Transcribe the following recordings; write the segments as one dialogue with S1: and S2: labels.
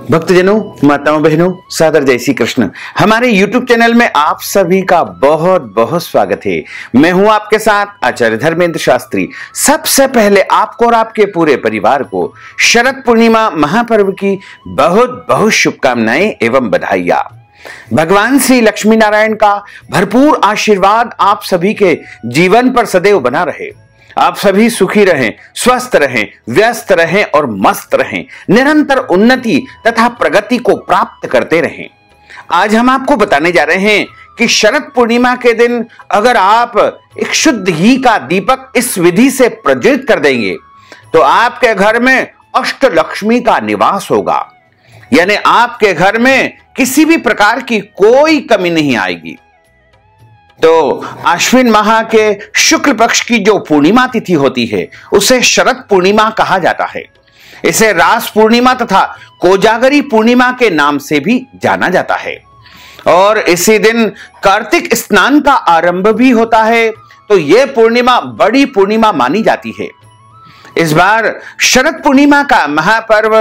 S1: भक्तजनों, माताओं, बहनों, सादर जय श्री कृष्ण। हमारे YouTube चैनल में आप सभी का बहुत बहुत स्वागत है। मैं हूं आपके साथ आचार्य धर्मेंद्र शास्त्री। सबसे पहले आपको और आपके पूरे परिवार को शरद पूर्णिमा महापर्व की बहुत बहुत शुभकामनाएं एवं बधाइयां। भगवान श्री लक्ष्मी नारायण का भरपूर आशीर्वाद आप सभी के जीवन पर सदैव बना रहे। आप सभी सुखी रहें, स्वस्थ रहें, व्यस्त रहें और मस्त रहें, निरंतर उन्नति तथा प्रगति को प्राप्त करते रहें। आज हम आपको बताने जा रहे हैं कि शरद पूर्णिमा के दिन अगर आप एक शुद्ध घी का दीपक इस विधि से प्रज्वलित कर देंगे तो आपके घर में अष्ट लक्ष्मी का निवास होगा, यानी आपके घर में किसी भी प्रकार की कोई कमी नहीं आएगी। तो आश्विन माह के शुक्ल पक्ष की जो पूर्णिमा तिथि होती है उसे शरद पूर्णिमा कहा जाता है। इसे रास पूर्णिमा तथा कोजागरी पूर्णिमा के नाम से भी जाना जाता है और इसी दिन कार्तिक स्नान का आरंभ भी होता है। तो यह पूर्णिमा बड़ी पूर्णिमा मानी जाती है। इस बार शरद पूर्णिमा का महापर्व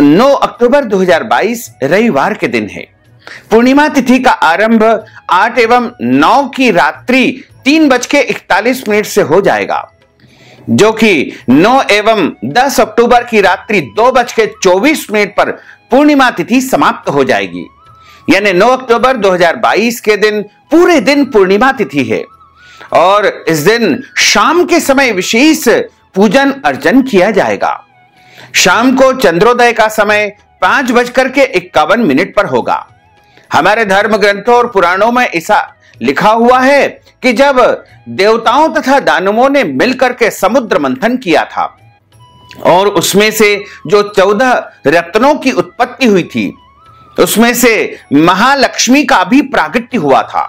S1: 9 अक्टूबर 2022 रविवार के दिन है। पूर्णिमा तिथि का आरंभ 8 एवं 9 की रात्रि 3:41 से हो जाएगा, जो कि 9 एवं 10 अक्टूबर की रात्रि 2:24 पर पूर्णिमा तिथि समाप्त हो जाएगी। यानी 9 अक्टूबर 2022 के दिन पूरे दिन पूर्णिमा तिथि है और इस दिन शाम के समय विशेष पूजन अर्चन किया जाएगा। शाम को चंद्रोदय का समय 5:51 पर होगा। हमारे धर्म ग्रंथों और पुराणों में ऐसा लिखा हुआ है कि जब देवताओं तथा दानवों ने मिलकर के समुद्र मंथन किया था और उसमें से जो 14 रत्नों की उत्पत्ति हुई थी उसमें से महालक्ष्मी का भी प्रागट्य हुआ था।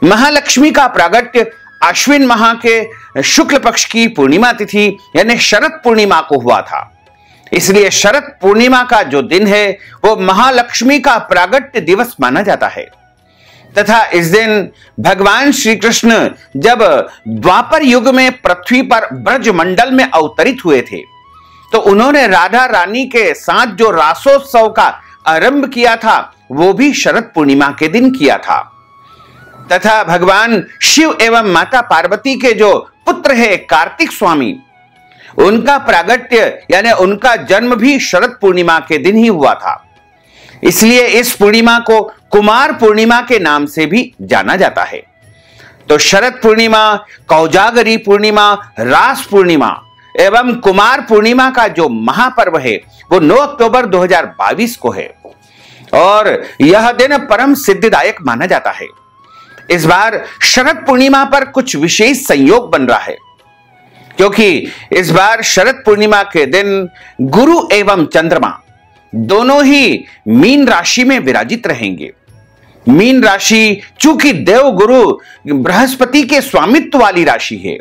S1: महालक्ष्मी का प्रागट्य आश्विन माह के शुक्ल पक्ष की पूर्णिमा तिथि यानी शरद पूर्णिमा को हुआ था। इसलिए शरद पूर्णिमा का जो दिन है वो महालक्ष्मी का प्रागट्य दिवस माना जाता है तथा इस दिन भगवान श्री कृष्ण जब द्वापर युग में पृथ्वी पर ब्रज मंडल में अवतरित हुए थे तो उन्होंने राधा रानी के साथ जो रासोत्सव का आरंभ किया था वो भी शरद पूर्णिमा के दिन किया था तथा भगवान शिव एवं माता पार्वती के जो पुत्र है कार्तिक स्वामी, उनका प्रागट्य यानी उनका जन्म भी शरद पूर्णिमा के दिन ही हुआ था। इसलिए इस पूर्णिमा को कुमार पूर्णिमा के नाम से भी जाना जाता है। तो शरद पूर्णिमा, कोजागरी पूर्णिमा, रास पूर्णिमा एवं कुमार पूर्णिमा का जो महापर्व है वो 9 अक्टूबर 2022 को है और यह दिन परम सिद्धिदायक माना जाता है। इस बार शरद पूर्णिमा पर कुछ विशेष संयोग बन रहा है क्योंकि इस बार शरद पूर्णिमा के दिन गुरु एवं चंद्रमा दोनों ही मीन राशि में विराजित रहेंगे। मीन राशि चूंकि देव गुरु बृहस्पति के स्वामित्व वाली राशि है,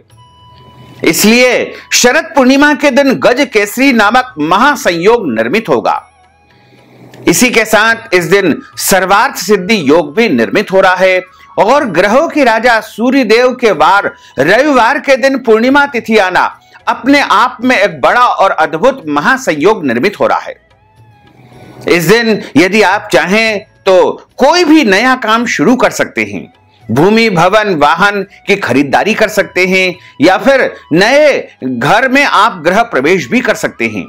S1: इसलिए शरद पूर्णिमा के दिन गज केसरी नामक महासंयोग निर्मित होगा। इसी के साथ इस दिन सर्वार्थ सिद्धि योग भी निर्मित हो रहा है और ग्रहों के राजा सूर्य देव के वार रविवार के दिन पूर्णिमा तिथि आना अपने आप में एक बड़ा और अद्भुत महासंयोग निर्मित हो रहा है। इस दिन यदि आप चाहें तो कोई भी नया काम शुरू कर सकते हैं। भूमि, भवन, वाहन की खरीदारी कर सकते हैं या फिर नए घर में आप गृह प्रवेश भी कर सकते हैं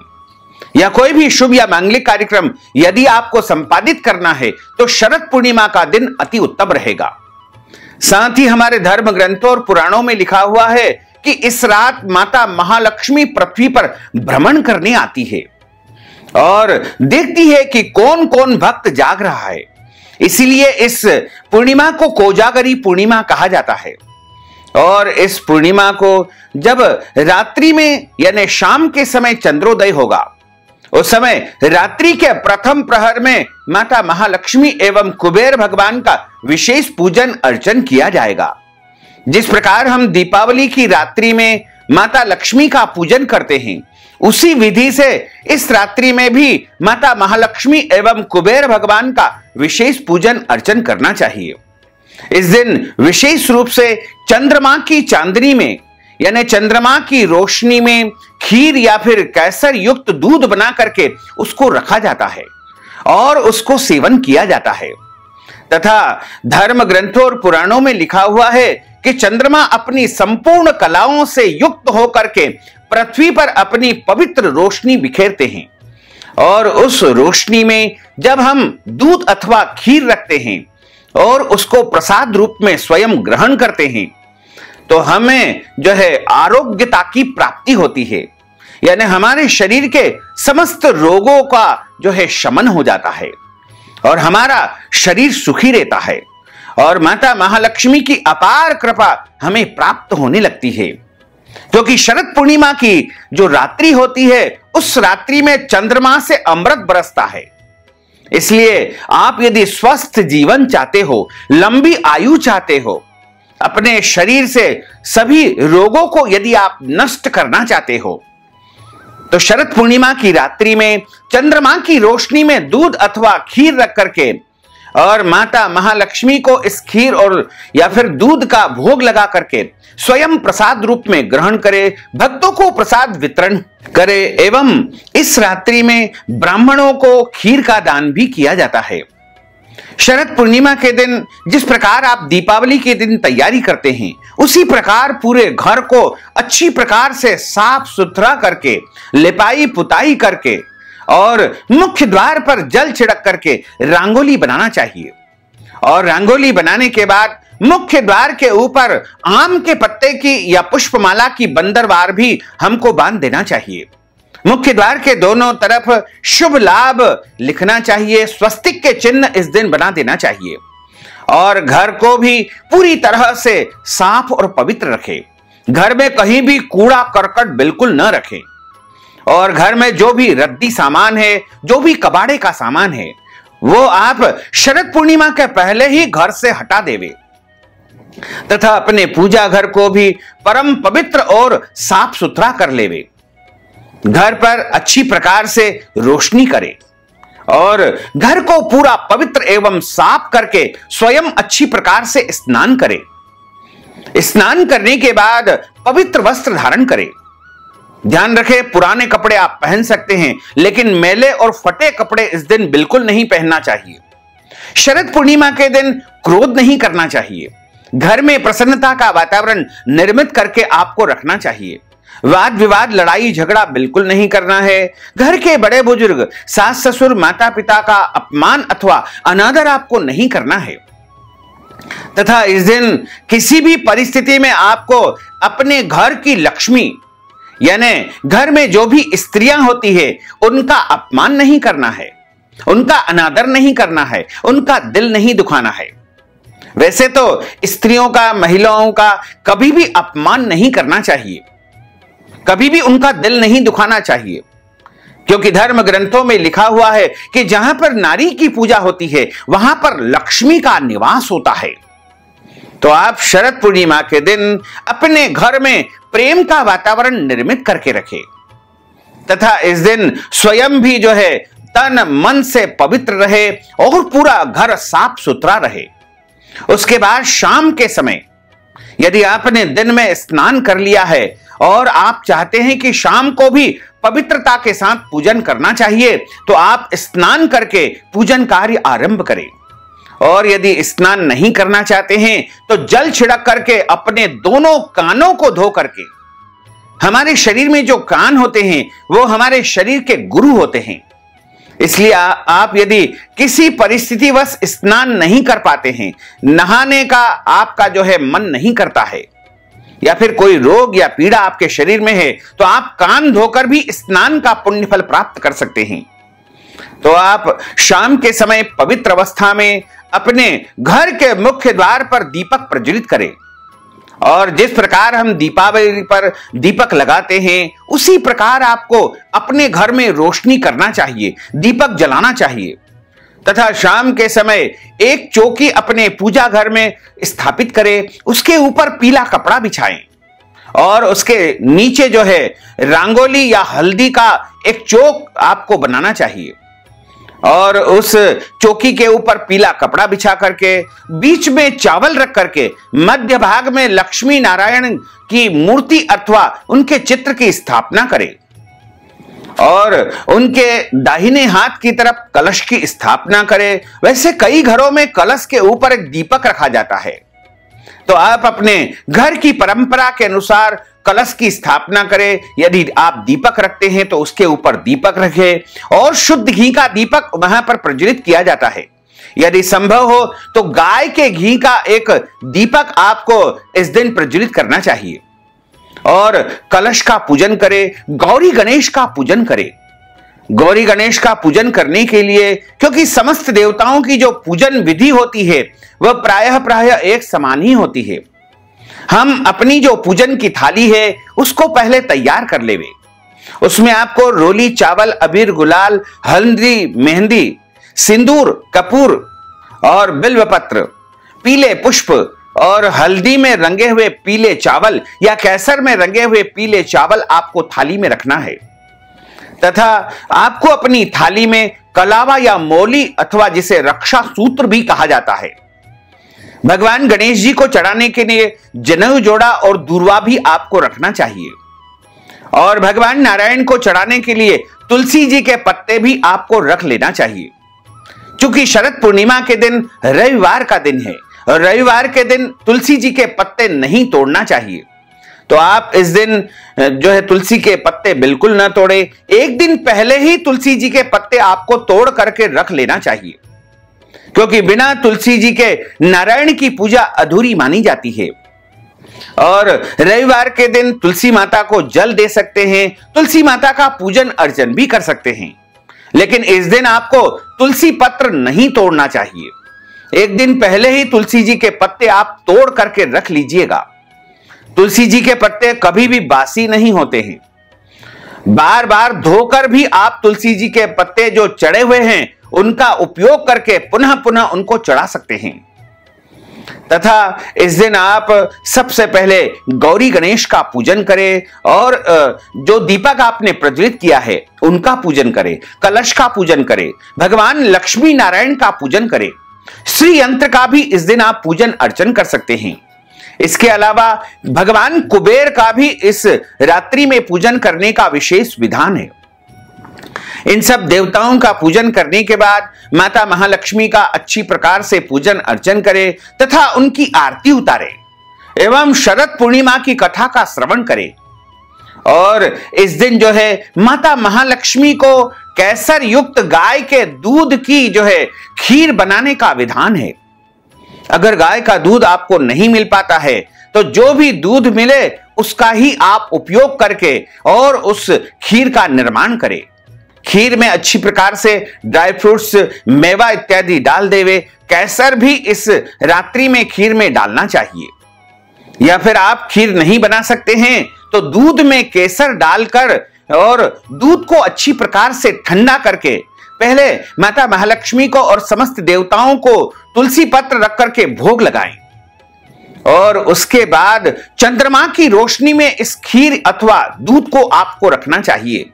S1: या कोई भी शुभ या मांगलिक कार्यक्रम यदि आपको संपादित करना है तो शरद पूर्णिमा का दिन अति उत्तम रहेगा। साथ ही हमारे धर्म ग्रंथों और पुराणों में लिखा हुआ है कि इस रात माता महालक्ष्मी पृथ्वी पर भ्रमण करने आती है और देखती है कि कौन कौन भक्त जाग रहा है। इसीलिए इस पूर्णिमा को कोजागरी पूर्णिमा कहा जाता है और इस पूर्णिमा को जब रात्रि में यानी शाम के समय चंद्रोदय होगा उस समय रात्रि के प्रथम प्रहर में माता महालक्ष्मी एवं कुबेर भगवान का विशेष पूजन अर्चन किया जाएगा। जिस प्रकार हम दीपावली की रात्रि में माता लक्ष्मी का पूजन करते हैं उसी विधि से इस रात्रि में भी माता महालक्ष्मी एवं कुबेर भगवान का विशेष पूजन अर्चन करना चाहिए। इस दिन विशेष रूप से चंद्रमा की चांदनी में यानी चंद्रमा की रोशनी में खीर या फिर केसर युक्त दूध बना करके उसको रखा जाता है और उसको सेवन किया जाता है। तथा धर्म ग्रंथों और पुराणों में लिखा हुआ है कि चंद्रमा अपनी संपूर्ण कलाओं से युक्त होकर के पृथ्वी पर अपनी पवित्र रोशनी बिखेरते हैं, और उस रोशनी में जब हम दूध अथवा खीर रखते हैं और उसको प्रसाद रूप में स्वयं ग्रहण करते हैं, तो हमें जो है आरोग्यता की प्राप्ति होती है, यानी हमारे शरीर के समस्त रोगों का जो है शमन हो जाता है और हमारा शरीर सुखी रहता है, और माता महालक्ष्मी की अपार कृपा हमें प्राप्त होने लगती है। क्योंकि शरद पूर्णिमा की जो रात्रि होती है, उस रात्रि में चंद्रमा से अमृत बरसता है। इसलिए आप यदि स्वस्थ जीवन चाहते हो, लंबी आयु चाहते हो, अपने शरीर से सभी रोगों को यदि आप नष्ट करना चाहते हो, तो शरद पूर्णिमा की रात्रि में चंद्रमा की रोशनी में दूध अथवा खीर रख करके और माता महालक्ष्मी को इस खीर और या फिर दूध का भोग लगा करके स्वयं प्रसाद रूप में ग्रहण करे, भक्तों को प्रसाद वितरण करे, एवं इस रात्रि में ब्राह्मणों को खीर का दान भी किया जाता है। शरद पूर्णिमा के दिन जिस प्रकार आप दीपावली के दिन तैयारी करते हैं, उसी प्रकार पूरे घर को अच्छी प्रकार से साफ सुथरा करके, लिपाई पुताई करके और मुख्य द्वार पर जल छिड़क करके रंगोली बनाना चाहिए। और रंगोली बनाने के बाद मुख्य द्वार के ऊपर आम के पत्ते की या पुष्पमाला की बंदरवार भी हमको बांध देना चाहिए। मुख्य द्वार के दोनों तरफ शुभ लाभ लिखना चाहिए, स्वस्तिक के चिन्ह इस दिन बना देना चाहिए, और घर को भी पूरी तरह से साफ और पवित्र रखें। घर में कहीं भी कूड़ा करकट बिल्कुल न रखें, और घर में जो भी रद्दी सामान है, जो भी कबाड़े का सामान है, वो आप शरद पूर्णिमा के पहले ही घर से हटा देवे, तथा अपने पूजा घर को भी परम पवित्र और साफ सुथरा कर लेवे। घर पर अच्छी प्रकार से रोशनी करे और घर को पूरा पवित्र एवं साफ करके स्वयं अच्छी प्रकार से स्नान करे। स्नान करने के बाद पवित्र वस्त्र धारण करे। ध्यान रखें, पुराने कपड़े आप पहन सकते हैं, लेकिन मैले और फटे कपड़े इस दिन बिल्कुल नहीं पहनना चाहिए। शरद पूर्णिमा के दिन क्रोध नहीं करना चाहिए। घर में प्रसन्नता का वातावरण निर्मित करके आपको रखना चाहिए। वाद विवाद, लड़ाई झगड़ा बिल्कुल नहीं करना है। घर के बड़े बुजुर्ग, सास ससुर, माता पिता का अपमान अथवा अनादर आपको नहीं करना है। तथा इस दिन किसी भी परिस्थिति में आपको अपने घर की लक्ष्मी, यानी घर में जो भी स्त्रियां होती है, उनका अपमान नहीं करना है, उनका अनादर नहीं करना है, उनका दिल नहीं दुखाना है। वैसे तो स्त्रियों का, महिलाओं का कभी भी अपमान नहीं करना चाहिए, कभी भी उनका दिल नहीं दुखाना चाहिए, क्योंकि धर्म ग्रंथों में लिखा हुआ है कि जहां पर नारी की पूजा होती है, वहां पर लक्ष्मी का निवास होता है। तो आप शरद पूर्णिमा के दिन अपने घर में प्रेम का वातावरण निर्मित करके रखें, तथा इस दिन स्वयं भी जो है तन मन से पवित्र रहे और पूरा घर साफ सुथरा रहे। उसके बाद शाम के समय यदि आपने दिन में स्नान कर लिया है और आप चाहते हैं कि शाम को भी पवित्रता के साथ पूजन करना चाहिए, तो आप स्नान करके पूजन कार्य आरंभ करें। और यदि स्नान नहीं करना चाहते हैं तो जल छिड़क करके अपने दोनों कानों को धो करके, हमारे शरीर में जो कान होते हैं वो हमारे शरीर के गुरु होते हैं, इसलिए आप यदि किसी परिस्थितिवश स्नान नहीं कर पाते हैं, नहाने का आपका जो है मन नहीं करता है, या फिर कोई रोग या पीड़ा आपके शरीर में है, तो आप कान धोकर भी स्नान का पुण्य फल प्राप्त कर सकते हैं। तो आप शाम के समय पवित्र अवस्था में अपने घर के मुख्य द्वार पर दीपक प्रज्वलित करें, और जिस प्रकार हम दीपावली पर दीपक लगाते हैं, उसी प्रकार आपको अपने घर में रोशनी करना चाहिए, दीपक जलाना चाहिए। तथा शाम के समय एक चौकी अपने पूजा घर में स्थापित करें, उसके ऊपर पीला कपड़ा बिछाएं और उसके नीचे जो है रंगोली या हल्दी का एक चौक आपको बनाना चाहिए, और उस चौकी के ऊपर पीला कपड़ा बिछा करके बीच में चावल रख करके मध्य भाग में लक्ष्मी नारायण की मूर्ति अथवा उनके चित्र की स्थापना करें। और उनके दाहिने हाथ की तरफ कलश की स्थापना करें। वैसे कई घरों में कलश के ऊपर एक दीपक रखा जाता है, तो आप अपने घर की परंपरा के अनुसार कलश की स्थापना करें। यदि आप दीपक रखते हैं तो उसके ऊपर दीपक रखें और शुद्ध घी का दीपक वहां पर प्रज्वलित किया जाता है। यदि संभव हो तो गाय के घी का एक दीपक आपको इस दिन प्रज्वलित करना चाहिए और कलश का पूजन करें। गौरी गणेश का पूजन करें। गौरी गणेश का पूजन करने के लिए, क्योंकि समस्त देवताओं की जो पूजन विधि होती है वह प्रायः एक समान ही होती है, हम अपनी जो पूजन की थाली है उसको पहले तैयार कर लेवे। उसमें आपको रोली, चावल, अबीर, गुलाल, हल्दी, मेहंदी, सिंदूर, कपूर और बिल्वपत्र, पीले पुष्प और हल्दी में रंगे हुए पीले चावल या केसर में रंगे हुए पीले चावल आपको थाली में रखना है तथा आपको अपनी थाली में कलावा या मौली अथवा जिसे रक्षा सूत्र भी कहा जाता है, भगवान गणेश जी को चढ़ाने के लिए जनेऊ जोड़ा और दूर्वा भी आपको रखना चाहिए और भगवान नारायण को चढ़ाने के लिए तुलसी जी के पत्ते भी आपको रख लेना चाहिए। क्योंकि शरद पूर्णिमा के दिन रविवार का दिन है और रविवार के दिन तुलसी जी के पत्ते नहीं तोड़ना चाहिए, तो आप इस दिन जो है तुलसी के पत्ते बिल्कुल ना तोड़े। एक दिन पहले ही तुलसी जी के पत्ते आपको तोड़ करके रख लेना चाहिए, क्योंकि बिना तुलसी जी के नारायण की पूजा अधूरी मानी जाती है। और रविवार के दिन तुलसी माता को जल दे सकते हैं, तुलसी माता का पूजन अर्चन भी कर सकते हैं, लेकिन इस दिन आपको तुलसी पत्र नहीं तोड़ना चाहिए। एक दिन पहले ही तुलसी जी के पत्ते आप तोड़ करके रख लीजिएगा। तुलसी जी के पत्ते कभी भी बासी नहीं होते हैं, बार बार धोकर भी आप तुलसी जी के पत्ते जो चढ़े हुए हैं उनका उपयोग करके पुनः पुनः उनको चढ़ा सकते हैं। तथा इस दिन आप सबसे पहले गौरी गणेश का पूजन करें और जो दीपक आपने प्रज्वलित किया है उनका पूजन करें, कलश का पूजन करें, भगवान लक्ष्मी नारायण का पूजन करें, श्री यंत्र का भी इस दिन आप पूजन अर्चन कर सकते हैं। इसके अलावा भगवान कुबेर का भी इस रात्रि में पूजन करने का विशेष विधान है। इन सब देवताओं का पूजन करने के बाद माता महालक्ष्मी का अच्छी प्रकार से पूजन अर्चन करें तथा उनकी आरती उतारे एवं शरद पूर्णिमा की कथा का श्रवण करें। और इस दिन जो है माता महालक्ष्मी को केसर युक्त गाय के दूध की जो है खीर बनाने का विधान है। अगर गाय का दूध आपको नहीं मिल पाता है तो जो भी दूध मिले उसका ही आप उपयोग करके और उस खीर का निर्माण करें। खीर में अच्छी प्रकार से ड्राई फ्रूट्स, मेवा इत्यादि डाल देवे। केसर भी इस रात्रि में खीर में डालना चाहिए। या फिर आप खीर नहीं बना सकते हैं तो दूध में केसर डालकर और दूध को अच्छी प्रकार से ठंडा करके पहले माता महालक्ष्मी को और समस्त देवताओं को तुलसी पत्र रख करके भोग लगाएं और उसके बाद चंद्रमा की रोशनी में इस खीर अथवा दूध को आपको रखना चाहिए।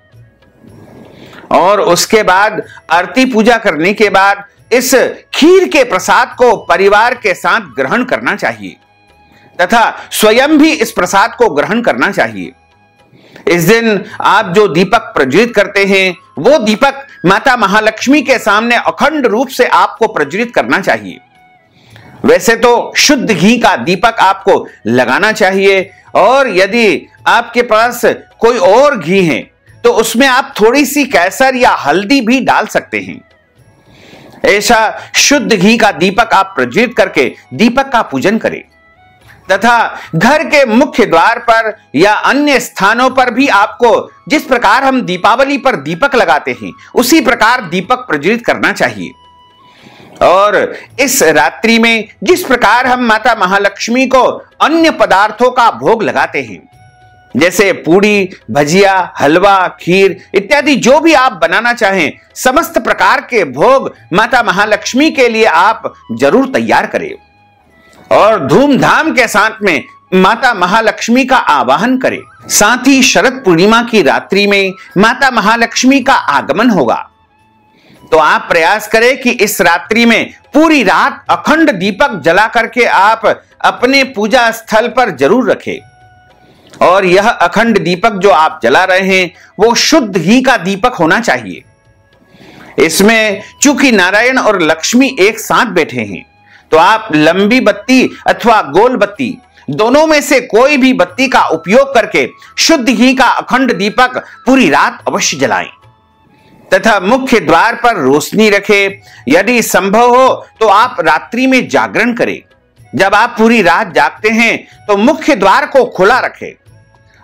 S1: और उसके बाद आरती पूजा करने के बाद इस खीर के प्रसाद को परिवार के साथ ग्रहण करना चाहिए तथा स्वयं भी इस प्रसाद को ग्रहण करना चाहिए। इस दिन आप जो दीपक प्रज्वलित करते हैं वो दीपक माता महालक्ष्मी के सामने अखंड रूप से आपको प्रज्वलित करना चाहिए। वैसे तो शुद्ध घी का दीपक आपको लगाना चाहिए और यदि आपके पास कोई और घी है तो उसमें आप थोड़ी सी केसर या हल्दी भी डाल सकते हैं। ऐसा शुद्ध घी का दीपक आप प्रज्वलित करके दीपक का पूजन करें तथा घर के मुख्य द्वार पर या अन्य स्थानों पर भी आपको जिस प्रकार हम दीपावली पर दीपक लगाते हैं उसी प्रकार दीपक प्रज्वलित करना चाहिए। और इस रात्रि में जिस प्रकार हम माता महालक्ष्मी को अन्य पदार्थों का भोग लगाते हैं जैसे पूड़ी, भजिया, हलवा, खीर इत्यादि जो भी आप बनाना चाहें समस्त प्रकार के भोग माता महालक्ष्मी के लिए आप जरूर तैयार करें और धूमधाम के साथ में माता महालक्ष्मी का आवाहन करें। साथ ही शरद पूर्णिमा की रात्रि में माता महालक्ष्मी का आगमन होगा, तो आप प्रयास करें कि इस रात्रि में पूरी रात अखंड दीपक जला करके आप अपने पूजा स्थल पर जरूर रखें और यह अखंड दीपक जो आप जला रहे हैं वो शुद्ध घी का दीपक होना चाहिए। इसमें चूंकि नारायण और लक्ष्मी एक साथ बैठे हैं, तो आप लंबी बत्ती अथवा गोल बत्ती दोनों में से कोई भी बत्ती का उपयोग करके शुद्ध घी का अखंड दीपक पूरी रात अवश्य जलाएं तथा मुख्य द्वार पर रोशनी रखें। यदि संभव हो तो आप रात्रि में जागरण करें। जब आप पूरी रात जागते हैं तो मुख्य द्वार को खुला रखें,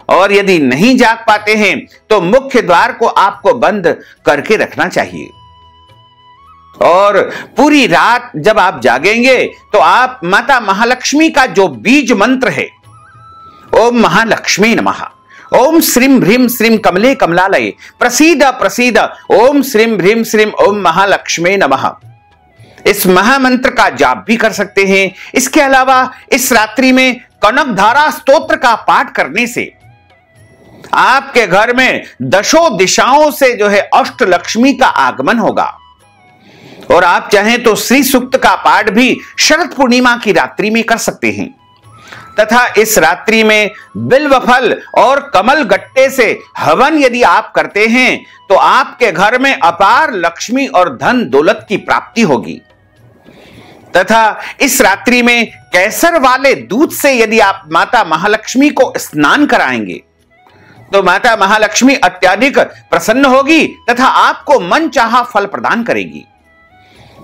S1: और यदि नहीं जाग पाते हैं तो मुख्य द्वार को आपको बंद करके रखना चाहिए। और पूरी रात जब आप जागेंगे तो आप माता महालक्ष्मी का जो बीज मंत्र है, ओम महालक्ष्मी नमः, ओम श्रीम ह्रीम श्रीम कमले कमलालये प्रसीद प्रसीद, ओम श्रीम ह्रीम श्रीम ओम महालक्ष्मी नमः, इस महामंत्र का जाप भी कर सकते हैं। इसके अलावा इस रात्रि में कनकधारा स्तोत्र का पाठ करने से आपके घर में दशों दिशाओं से जो है अष्ट लक्ष्मी का आगमन होगा। और आप चाहें तो श्री सूक्त का पाठ भी शरद पूर्णिमा की रात्रि में कर सकते हैं तथा इस रात्रि में बिल्व फल और कमल गट्टे से हवन यदि आप करते हैं तो आपके घर में अपार लक्ष्मी और धन दौलत की प्राप्ति होगी। तथा इस रात्रि में केसर वाले दूध से यदि आप माता महालक्ष्मी को स्नान कराएंगे तो माता महालक्ष्मी अत्यधिक प्रसन्न होगी तथा आपको मनचाहा फल प्रदान करेगी।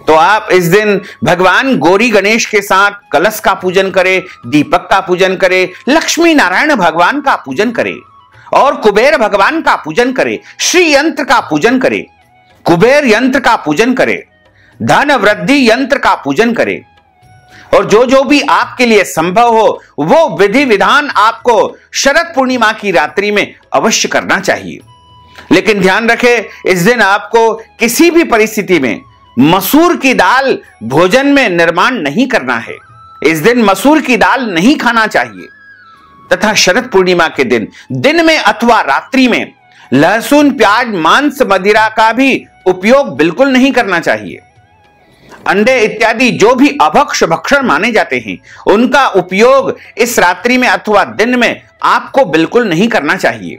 S1: तो आप इस दिन भगवान गौरी गणेश के साथ कलश का पूजन करें, दीपक का पूजन करें, लक्ष्मी नारायण भगवान का पूजन करें और कुबेर भगवान का पूजन करें, श्री यंत्र का पूजन करें, कुबेर यंत्र का पूजन करें, धन वृद्धि यंत्र का पूजन करें। और जो जो भी आपके लिए संभव हो वो विधि विधान आपको शरद पूर्णिमा की रात्रि में अवश्य करना चाहिए। लेकिन ध्यान रखें, इस दिन आपको किसी भी परिस्थिति में मसूर की दाल भोजन में निर्माण नहीं करना है। इस दिन मसूर की दाल नहीं खाना चाहिए तथा शरद पूर्णिमा के दिन में अथवा रात्रि में लहसुन प्याज मांस मदिरा का भी उपयोग बिल्कुल नहीं करना चाहिए। अंडे इत्यादि जो भी अभक्ष्य भक्षण माने जाते हैं उनका उपयोग इस रात्रि में अथवा दिन में आपको बिल्कुल नहीं करना चाहिए।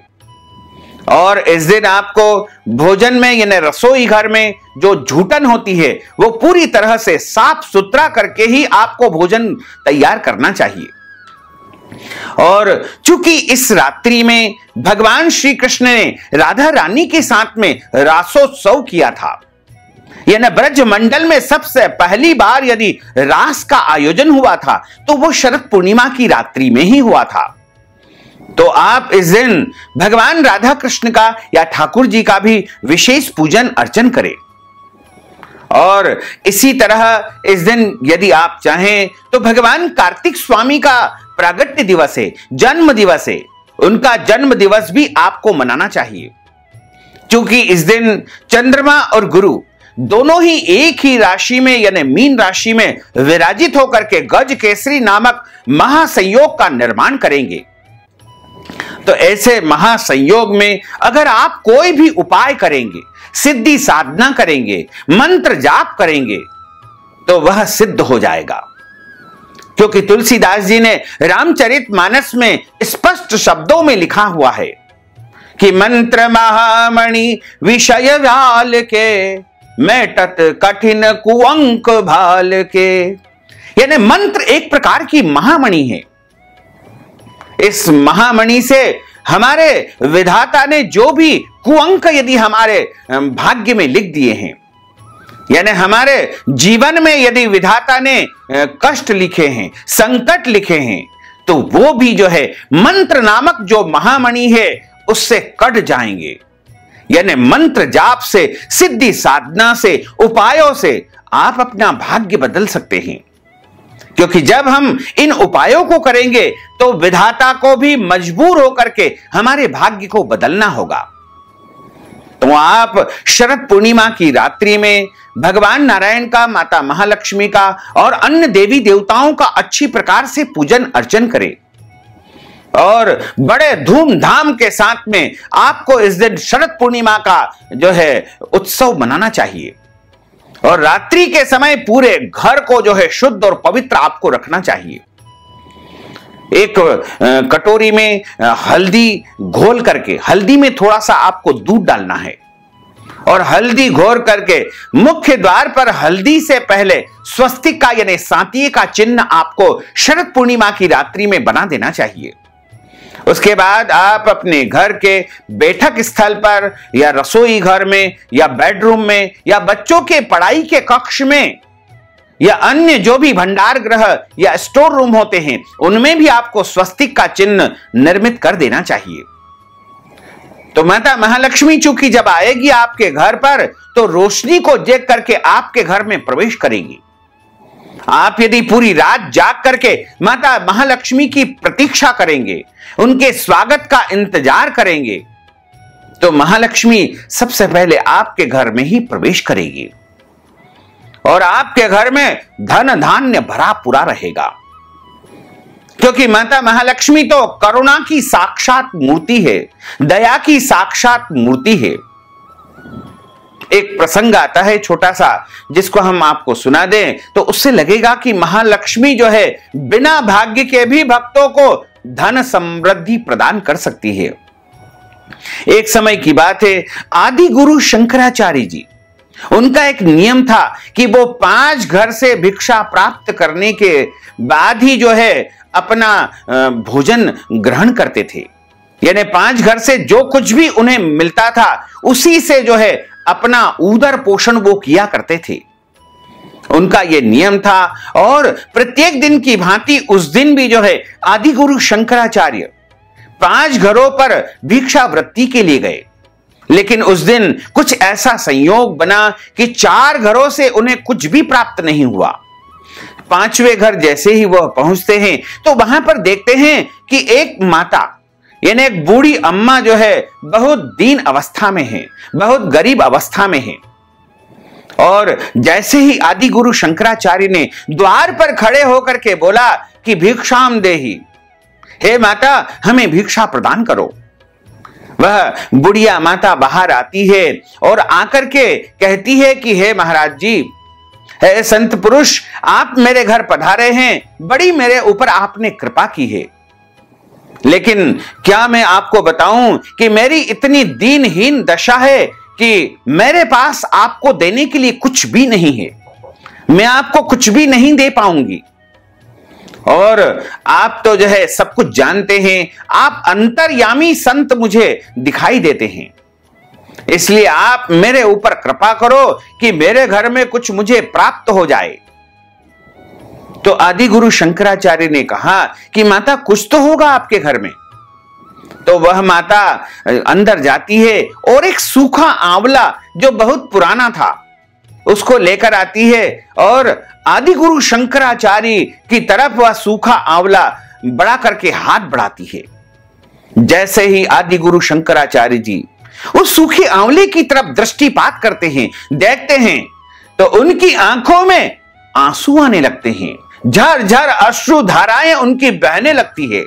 S1: और इस दिन आपको भोजन में यानी रसोई घर में जो झूठन होती है वो पूरी तरह से साफ सुथरा करके ही आपको भोजन तैयार करना चाहिए। और चूंकि इस रात्रि में भगवान श्री कृष्ण ने राधा रानी के साथ में रासोत्सव किया था, यानी ब्रज मंडल में सबसे पहली बार यदि रास का आयोजन हुआ था तो वो शरद पूर्णिमा की रात्रि में ही हुआ था। तो आप इस दिन भगवान राधा कृष्ण का या ठाकुर जी का भी विशेष पूजन अर्चन करें। और इसी तरह इस दिन यदि आप चाहें तो भगवान कार्तिक स्वामी का प्रागट्य दिवस है, जन्म दिवस है, उनका जन्म दिवस भी आपको मनाना चाहिए। क्योंकि इस दिन चंद्रमा और गुरु दोनों ही एक ही राशि में यानी मीन राशि में विराजित होकर के गज केसरी नामक महासंयोग का निर्माण करेंगे। तो ऐसे महासंयोग में अगर आप कोई भी उपाय करेंगे, सिद्धि साधना करेंगे, मंत्र जाप करेंगे तो वह सिद्ध हो जाएगा। क्योंकि तुलसीदास जी ने रामचरितमानस में स्पष्ट शब्दों में लिखा हुआ है कि मंत्र महामणि विषय व्याल के मेटत कठिन कुअंक भाल के, यानी मंत्र एक प्रकार की महामणि है। इस महामणि से हमारे विधाता ने जो भी कुअंक यदि हमारे भाग्य में लिख दिए हैं, यानी हमारे जीवन में यदि विधाता ने कष्ट लिखे हैं, संकट लिखे हैं, तो वो भी जो है मंत्र नामक जो महामणि है उससे कट जाएंगे। यानी मंत्र जाप से, सिद्धि साधना से, उपायों से आप अपना भाग्य बदल सकते हैं। क्योंकि जब हम इन उपायों को करेंगे तो विधाता को भी मजबूर होकर के हमारे भाग्य को बदलना होगा। तो आप शरद पूर्णिमा की रात्रि में भगवान नारायण का, माता महालक्ष्मी का और अन्य देवी देवताओं का अच्छी प्रकार से पूजन अर्चन करें और बड़े धूमधाम के साथ में आपको इस दिन शरद पूर्णिमा का जो है उत्सव मनाना चाहिए। और रात्रि के समय पूरे घर को जो है शुद्ध और पवित्र आपको रखना चाहिए। एक कटोरी में हल्दी घोल करके, हल्दी में थोड़ा सा आपको दूध डालना है और हल्दी घोर करके मुख्य द्वार पर हल्दी से पहले स्वस्तिक का यानी सांतिये का चिन्ह आपको शरद पूर्णिमा की रात्रि में बना देना चाहिए। उसके बाद आप अपने घर के बैठक स्थल पर या रसोई घर में या बेडरूम में या बच्चों के पढ़ाई के कक्ष में या अन्य जो भी भंडार गृह या स्टोर रूम होते हैं उनमें भी आपको स्वस्तिक का चिन्ह निर्मित कर देना चाहिए। तो माता महालक्ष्मी चूंकि जब आएगी आपके घर पर तो रोशनी को देख करके आपके घर में प्रवेश करेगी। आप यदि पूरी रात जाग करके माता महालक्ष्मी की प्रतीक्षा करेंगे, उनके स्वागत का इंतजार करेंगे, तो महालक्ष्मी सबसे पहले आपके घर में ही प्रवेश करेगी और आपके घर में धन धान्य भरा पूरा रहेगा। क्योंकि माता महालक्ष्मी तो करुणा की साक्षात मूर्ति है, दया की साक्षात मूर्ति है। एक प्रसंग आता है छोटा सा, जिसको हम आपको सुना दें तो उससे लगेगा कि महालक्ष्मी जो है बिना भाग्य के भी भक्तों को धन समृद्धि प्रदान कर सकती है। एक समय की बात है, आदि गुरु शंकराचार्य जी, उनका एक नियम था कि वो 5 घर से भिक्षा प्राप्त करने के बाद ही जो है अपना भोजन ग्रहण करते थे। यानी 5 घर से जो कुछ भी उन्हें मिलता था उसी से जो है अपना उदर पोषण वो किया करते थे। उनका यह नियम था और प्रत्येक दिन की भांति उस दिन भी जो है आदि गुरु शंकराचार्य 5 घरों पर भिक्षा वृत्ति के लिए गए। लेकिन उस दिन कुछ ऐसा संयोग बना कि 4 घरों से उन्हें कुछ भी प्राप्त नहीं हुआ। 5वें घर जैसे ही वह पहुंचते हैं तो वहां पर देखते हैं कि एक माता यानी एक बूढ़ी अम्मा जो है बहुत दीन अवस्था में है, बहुत गरीब अवस्था में है। और जैसे ही आदि गुरु शंकराचार्य ने द्वार पर खड़े होकर के बोला कि भिक्षाम देहि, हे माता हमें भिक्षा प्रदान करो, वह बुढ़िया माता बाहर आती है और आकर के कहती है कि हे महाराज जी, हे संत पुरुष, आप मेरे घर पधारे हैं, बड़ी मेरे ऊपर आपने कृपा की है। लेकिन क्या मैं आपको बताऊं कि मेरी इतनी दीनहीन दशा है कि मेरे पास आपको देने के लिए कुछ भी नहीं है, मैं आपको कुछ भी नहीं दे पाऊंगी। और आप तो जो है सब कुछ जानते हैं, आप अंतर्यामी संत मुझे दिखाई देते हैं, इसलिए आप मेरे ऊपर कृपा करो कि मेरे घर में कुछ मुझे प्राप्त हो जाए। तो आदि गुरु शंकराचार्य ने कहा कि माता कुछ तो होगा आपके घर में। तो वह माता अंदर जाती है और एक सूखा आंवला जो बहुत पुराना था उसको लेकर आती है और आदि गुरु शंकराचार्य की तरफ वह सूखा आंवला बड़ा करके हाथ बढ़ाती है। जैसे ही आदि गुरु शंकराचार्य जी उस सूखे आंवले की तरफ दृष्टिपात करते हैं, देखते हैं, तो उनकी आंखों में आंसू आने लगते हैं, झरझर अश्रु धाराएं उनकी बहने लगती है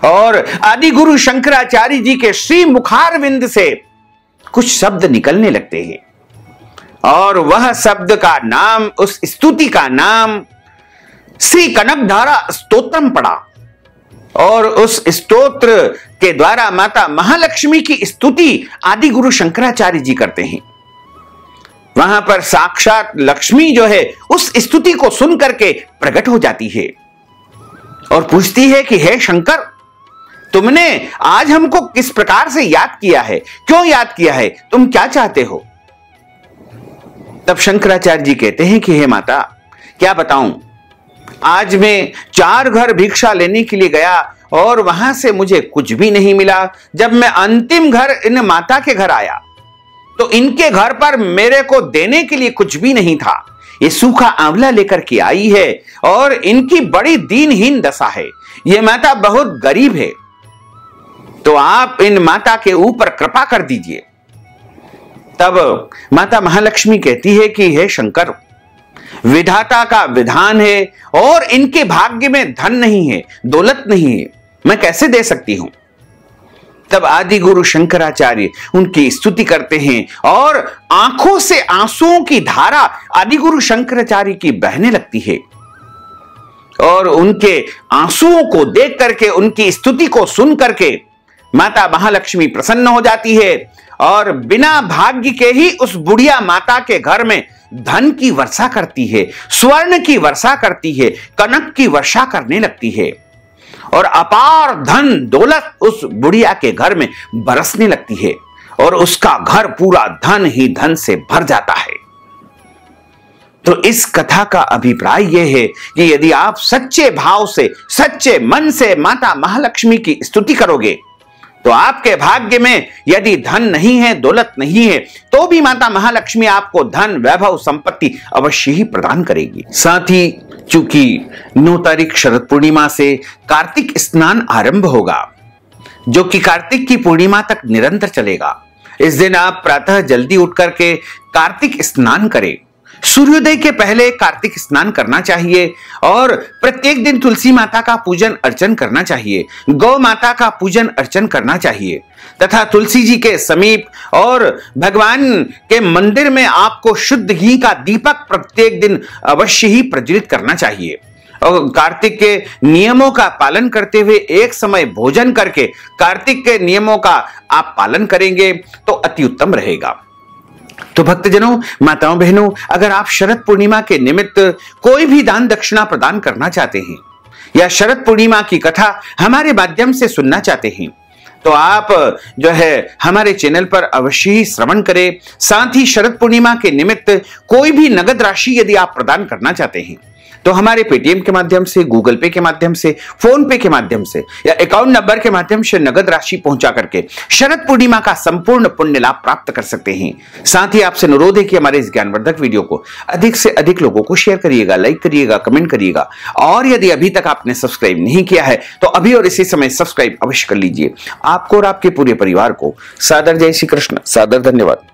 S1: और आदि गुरु शंकराचार्य जी के श्री मुखारविंद से कुछ शब्द निकलने लगते हैं और वह शब्द का नाम, उस स्तुति का नाम श्री कनकधारा स्तोत्रम पड़ा। और उस स्तोत्र के द्वारा माता महालक्ष्मी की स्तुति आदि गुरु शंकराचार्य जी करते हैं। वहां पर साक्षात लक्ष्मी जो है उस स्तुति को सुन करके प्रकट हो जाती है और पूछती है कि हे शंकर, तुमने आज हमको किस प्रकार से याद किया है, क्यों याद किया है, तुम क्या चाहते हो? तब शंकराचार्य जी कहते हैं कि हे माता, क्या बताऊं, आज मैं 4 घर भिक्षा लेने के लिए गया और वहां से मुझे कुछ भी नहीं मिला। जब मैं अंतिम घर इन माता के घर आया तो इनके घर पर मेरे को देने के लिए कुछ भी नहीं था। ये सूखा आंवला लेकर के आई है और इनकी बड़ी दीनहीन दशा है, ये माता बहुत गरीब है, तो आप इन माता के ऊपर कृपा कर दीजिए। तब माता महालक्ष्मी कहती है कि हे शंकर, विधाता का विधान है और इनके भाग्य में धन नहीं है, दौलत नहीं है, मैं कैसे दे सकती हूं? तब आदि गुरु शंकराचार्य उनकी स्तुति करते हैं और आंखों से आंसुओं की धारा आदि गुरु शंकराचार्य की बहने लगती है और उनके आंसुओं को देख करके, उनकी स्तुति को सुन करके माता महालक्ष्मी प्रसन्न हो जाती है और बिना भाग्य के ही उस बुढ़िया माता के घर में धन की वर्षा करती है, स्वर्ण की वर्षा करती है, कनक की वर्षा करने लगती है और अपार धन दौलत उस बुढ़िया के घर में बरसने लगती है और उसका घर पूरा धन ही धन से भर जाता है। तो इस कथा का अभिप्राय यह है कि यदि आप सच्चे भाव से, सच्चे मन से माता महालक्ष्मी की स्तुति करोगे तो आपके भाग्य में यदि धन नहीं है, दौलत नहीं है, तो भी माता महालक्ष्मी आपको धन, वैभव, संपत्ति अवश्य ही प्रदान करेगी। साथ ही चूंकि 9 तारीख शरद पूर्णिमा से कार्तिक स्नान आरंभ होगा, जो कि कार्तिक की पूर्णिमा तक निरंतर चलेगा। इस दिन आप प्रातः जल्दी उठ करके कार्तिक स्नान करें। सूर्योदय के पहले कार्तिक स्नान करना चाहिए और प्रत्येक दिन तुलसी माता का पूजन अर्चन करना चाहिए, गौ माता का पूजन अर्चन करना चाहिए तथा तुलसी जी के समीप और भगवान के मंदिर में आपको शुद्ध घी का दीपक प्रत्येक दिन अवश्य ही प्रज्वलित करना चाहिए। और कार्तिक के नियमों का पालन करते हुए एक समय भोजन करके कार्तिक के नियमों का आप पालन करेंगे तो अति उत्तम रहेगा। तो भक्तजनों, माताओं, बहनों, अगर आप शरद पूर्णिमा के निमित्त कोई भी दान दक्षिणा प्रदान करना चाहते हैं या शरद पूर्णिमा की कथा हमारे माध्यम से सुनना चाहते हैं तो आप जो है हमारे चैनल पर अवश्य ही श्रवण करें। साथ ही शरद पूर्णिमा के निमित्त कोई भी नगद राशि यदि आप प्रदान करना चाहते हैं तो हमारे पेटीएम के माध्यम से, गूगल पे के माध्यम से, फोन पे के माध्यम से या अकाउंट नंबर के माध्यम से नगद राशि पहुंचा करके शरद पूर्णिमा का संपूर्ण पुण्य लाभ प्राप्त कर सकते हैं। साथ ही आपसे अनुरोध है कि हमारे इस ज्ञानवर्धक वीडियो को अधिक से अधिक लोगों को शेयर करिएगा, लाइक करिएगा, कमेंट करिएगा और यदि अभी तक आपने सब्सक्राइब नहीं किया है तो अभी और इसी समय सब्सक्राइब अवश्य कर लीजिए। आपको और आपके पूरे परिवार को सादर जय श्री कृष्ण, सादर धन्यवाद।